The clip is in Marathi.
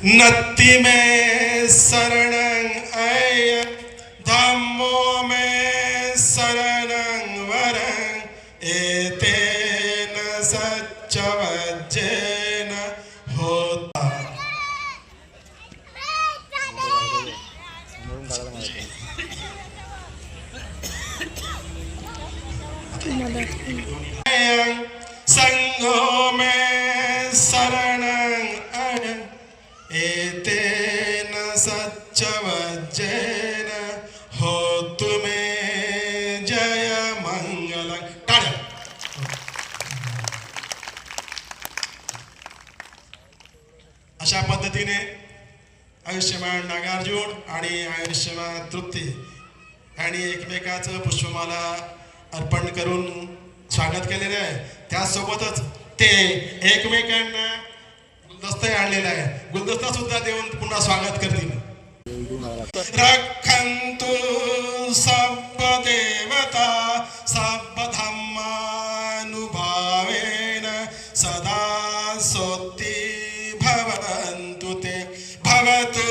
नत्ति में शरणं अय्य धम्मो में शरणं वरं एतेन सच्चवज्जेन होता। संघो में शरणं अय्य एतेन सच्चवज्जेन होतु मे जय मंगलं। टाळ्या। अशा पद्धतीने आयुष्यमान नागार्जुन आणि आयुष्यमान तृप्ती यांनी एकमेकाचं पुष्पमाला अर्पण करून स्वागत केलेलं आहे। त्यासोबतच ते एकमेकांना गुलदस्ता आणलेला आहे, गुलदस्ता सुद्धा देऊन पुन्हा स्वागत करतील। रक्षन्तु सब देवता सब धम्मानुभावेन सदा सोत्ति भवन्तु ते भवतु